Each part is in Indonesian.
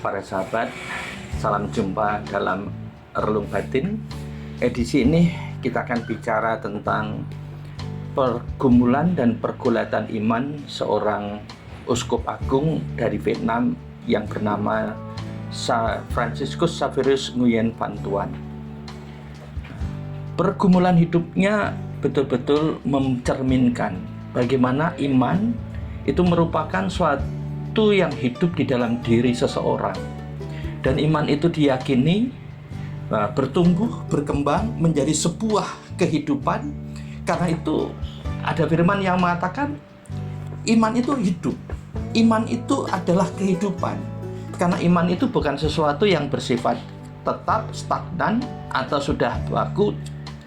para sahabat, salam jumpa dalam Relung Batin. Edisi ini kita akan bicara tentang pergumulan dan pergulatan iman seorang uskup agung dari Vietnam yang bernama Franciscus Xaverius Nguyen Van Thuan. Pergumulan hidupnya betul-betul mencerminkan bagaimana iman itu merupakan suatu yang hidup di dalam diri seseorang, dan iman itu diyakini bertumbuh, berkembang menjadi sebuah kehidupan. Karena itu ada firman yang mengatakan iman itu hidup, iman itu adalah kehidupan. Karena iman itu bukan sesuatu yang bersifat tetap, stagnan, atau sudah baku,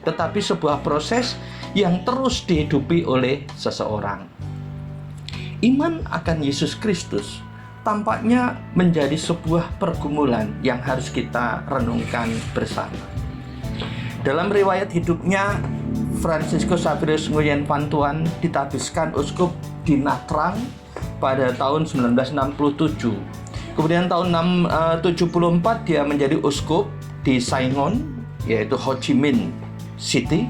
tetapi sebuah proses yang terus dihidupi oleh seseorang. Iman akan Yesus Kristus tampaknya menjadi sebuah pergumulan yang harus kita renungkan bersama. Dalam riwayat hidupnya, Franciscus Xaverius Nguyen Van Thuan ditahbiskan uskup di Nha Trang pada tahun 1967. Kemudian tahun 1974 dia menjadi uskup di Saigon, yaitu Ho Chi Minh City.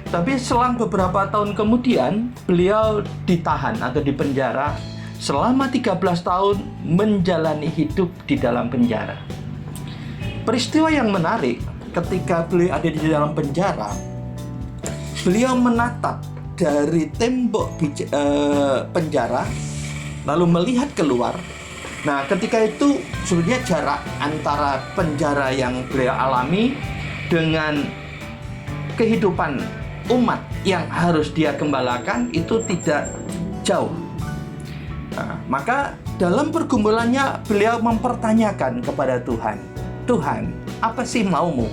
Tapi selang beberapa tahun kemudian beliau ditahan atau dipenjara selama 13 tahun menjalani hidup di dalam penjara. Peristiwa yang menarik, ketika beliau ada di dalam penjara, beliau menatap dari tembok penjara lalu melihat keluar. Nah, ketika itu sebenarnya jarak antara penjara yang beliau alami dengan kehidupan umat yang harus dia gembalakan itu tidak jauh. Nah, maka dalam pergumulannya beliau mempertanyakan kepada Tuhan, Tuhan, apa sih maumu?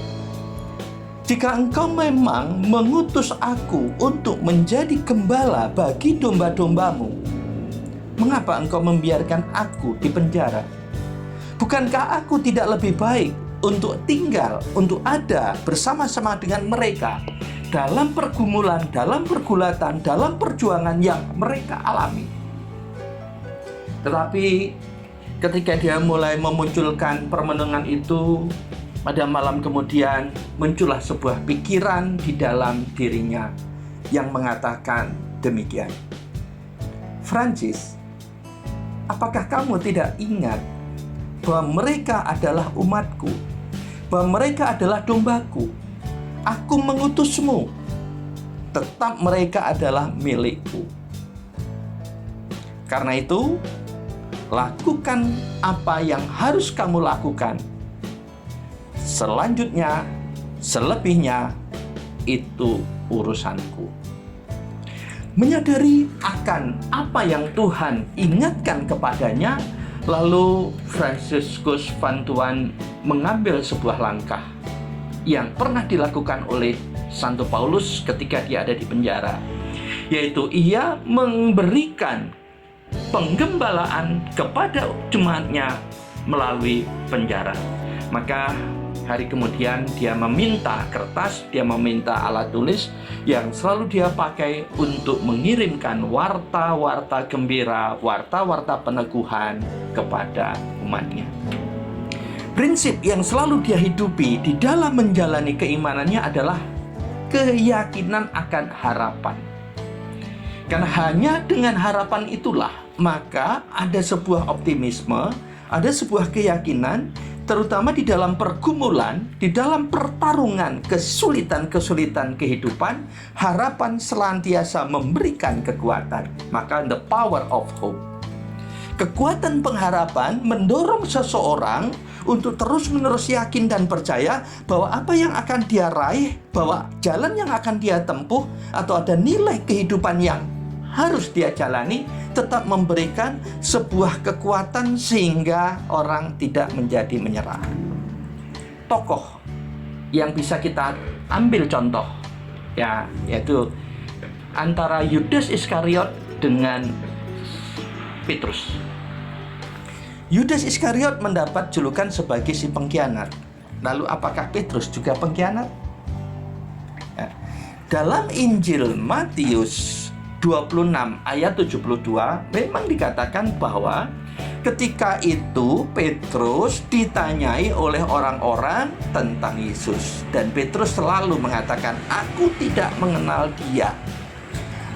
Jika engkau memang mengutus aku untuk menjadi gembala bagi domba-dombamu, mengapa engkau membiarkan aku di penjara? Bukankah aku tidak lebih baik untuk tinggal, untuk ada bersama-sama dengan mereka dalam pergumulan, dalam pergulatan, dalam perjuangan yang mereka alami? Tetapi ketika dia mulai memunculkan permenungan itu, pada malam kemudian muncullah sebuah pikiran di dalam dirinya yang mengatakan demikian. Francis, apakah kamu tidak ingat bahwa mereka adalah umatku, bahwa mereka adalah dombaku? Aku mengutusmu, tetap mereka adalah milikku. Karena itu, lakukan apa yang harus kamu lakukan. Selanjutnya, selebihnya, itu urusanku. Menyadari akan apa yang Tuhan ingatkan kepadanya, lalu Franciscus Van Thuan mengambil sebuah langkah yang pernah dilakukan oleh Santo Paulus ketika dia ada di penjara, yaitu ia memberikan penggembalaan kepada jemaatnya melalui penjara. Maka hari kemudian dia meminta kertas, dia meminta alat tulis yang selalu dia pakai untuk mengirimkan warta-warta gembira, warta-warta peneguhan kepada umatnya. Prinsip yang selalu dia hidupi di dalam menjalani keimanannya adalah keyakinan akan harapan. Karena hanya dengan harapan itulah maka ada sebuah optimisme, ada sebuah keyakinan, terutama di dalam pergumulan, di dalam pertarungan kesulitan-kesulitan kehidupan, harapan senantiasa memberikan kekuatan. Maka the power of hope. Kekuatan pengharapan mendorong seseorang untuk terus-menerus yakin dan percaya bahwa apa yang akan dia raih, bahwa jalan yang akan dia tempuh, atau ada nilai kehidupan yang harus dia jalani, tetap memberikan sebuah kekuatan sehingga orang tidak menjadi menyerah. Tokoh yang bisa kita ambil contoh, yaitu antara Yudas Iskariot dengan Petrus. Yudas Iskariot mendapat julukan sebagai si pengkhianat. Lalu apakah Petrus juga pengkhianat? Dalam Injil Matius 26 ayat 72 memang dikatakan bahwa Ketika itu Petrus ditanyai oleh orang-orang tentang Yesus, dan Petrus selalu mengatakan, "Aku tidak mengenal dia."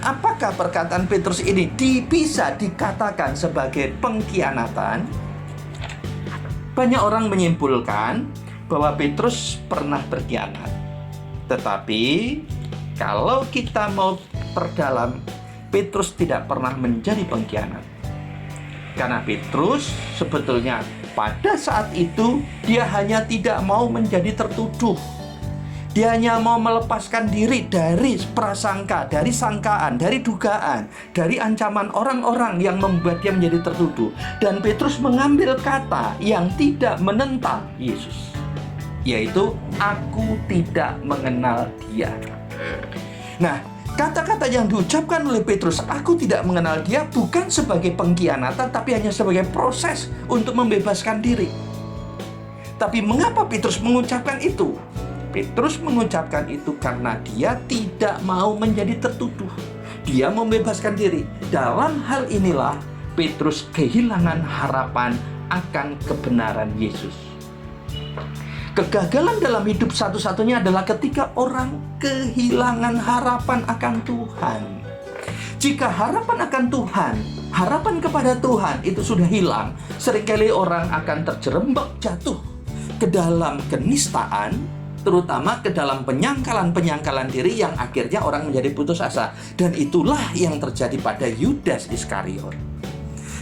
Apakah perkataan Petrus ini bisa dikatakan sebagai pengkhianatan? Banyak orang menyimpulkan bahwa Petrus pernah berkhianat. Tetapi kalau kita mau perdalam, Petrus tidak pernah menjadi pengkhianat. Karena Petrus sebetulnya pada saat itu dia hanya tidak mau menjadi tertuduh. Dia hanya mau melepaskan diri dari prasangka, dari sangkaan, dari dugaan, dari ancaman orang-orang yang membuat dia menjadi tertuduh. Dan Petrus mengambil kata yang tidak menentang Yesus, yaitu "Aku tidak mengenal dia." Nah, kata-kata yang diucapkan oleh Petrus, "Aku tidak mengenal dia," bukan sebagai pengkhianatan, tapi hanya sebagai proses untuk membebaskan diri. Tapi mengapa Petrus mengucapkan itu? Petrus mengucapkan itu karena dia tidak mau menjadi tertuduh. Dia membebaskan diri. Dalam hal inilah Petrus kehilangan harapan akan kebenaran Yesus. Kegagalan dalam hidup satu-satunya adalah ketika orang kehilangan harapan akan Tuhan. Jika harapan akan Tuhan, harapan kepada Tuhan itu sudah hilang, seringkali orang akan terjerembab jatuh ke dalam kenistaan, terutama ke dalam penyangkalan-penyangkalan diri yang akhirnya orang menjadi putus asa. Dan itulah yang terjadi pada Yudas Iskariot.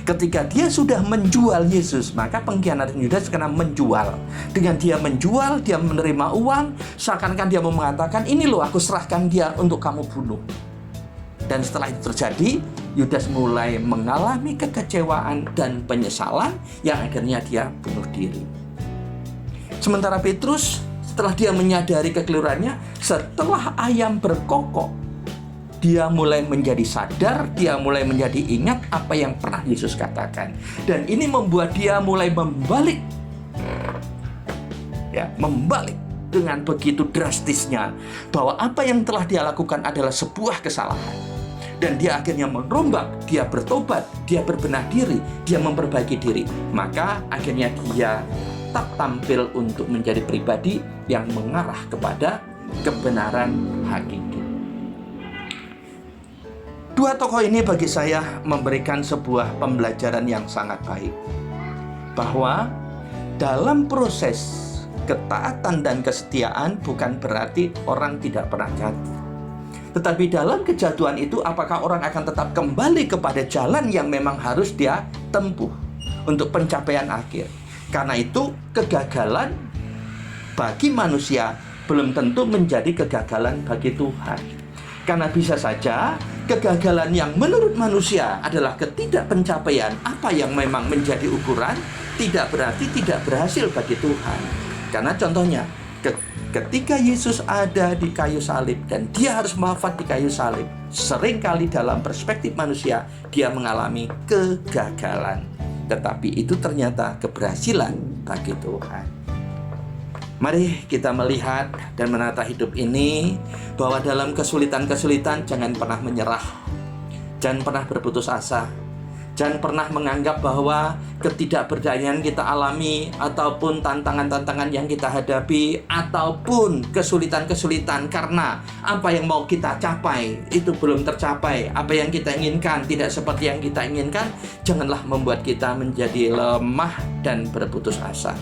Ketika dia sudah menjual Yesus, maka pengkhianatan Yudas karena menjual. Dengan dia menjual, dia menerima uang, seakan-akan dia mau mengatakan, "Ini loh, aku serahkan dia untuk kamu bunuh." Dan setelah itu terjadi, Yudas mulai mengalami kekecewaan dan penyesalan yang akhirnya dia bunuh diri. Sementara Petrus, setelah dia menyadari kekeliruannya, setelah ayam berkokok, dia mulai menjadi sadar, dia mulai menjadi ingat apa yang pernah Yesus katakan. Dan ini membuat dia mulai membalik. Membalik dengan begitu drastisnya. Bahwa apa yang telah dia lakukan adalah sebuah kesalahan. Dan dia akhirnya merombak, dia bertobat, dia berbenah diri, dia memperbaiki diri. Maka akhirnya dia tetap tampil untuk menjadi pribadi yang mengarah kepada kebenaran hakiki. Dua tokoh ini bagi saya memberikan sebuah pembelajaran yang sangat baik, bahwa dalam proses ketaatan dan kesetiaan bukan berarti orang tidak pernah jatuh. Tetapi dalam kejatuhan itu, apakah orang akan tetap kembali kepada jalan yang memang harus dia tempuh untuk pencapaian akhir. Karena itu kegagalan bagi manusia belum tentu menjadi kegagalan bagi Tuhan. Karena bisa saja kegagalan yang menurut manusia adalah ketidakpencapaian apa yang memang menjadi ukuran, tidak berarti tidak berhasil bagi Tuhan. Karena contohnya, ketika Yesus ada di kayu salib dan dia harus wafat di kayu salib, seringkali dalam perspektif manusia dia mengalami kegagalan. Tetapi itu ternyata keberhasilan bagi Tuhan. Mari kita melihat dan menata hidup ini, bahwa dalam kesulitan-kesulitan jangan pernah menyerah, jangan pernah berputus asa, jangan pernah menganggap bahwa ketidakberdayaan kita alami, ataupun tantangan-tantangan yang kita hadapi, ataupun kesulitan-kesulitan karena apa yang mau kita capai itu belum tercapai, apa yang kita inginkan tidak seperti yang kita inginkan, janganlah membuat kita menjadi lemah dan berputus asa.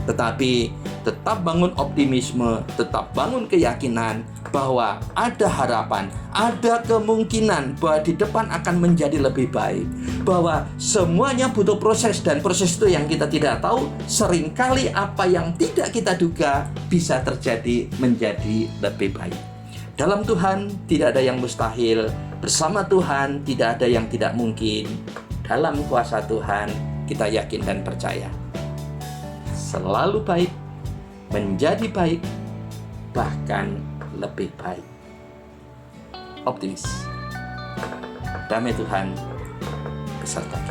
Tetapi tetap bangun optimisme, tetap bangun keyakinan bahwa ada harapan, ada kemungkinan bahwa di depan akan menjadi lebih baik. Bahwa semuanya butuh proses, dan proses itu yang kita tidak tahu, seringkali apa yang tidak kita duga bisa terjadi menjadi lebih baik. Dalam Tuhan tidak ada yang mustahil, bersama Tuhan tidak ada yang tidak mungkin. Dalam kuasa Tuhan kita yakin dan percaya. Selalu baik, menjadi baik, bahkan lebih baik. Optimis. Damai Tuhan beserta.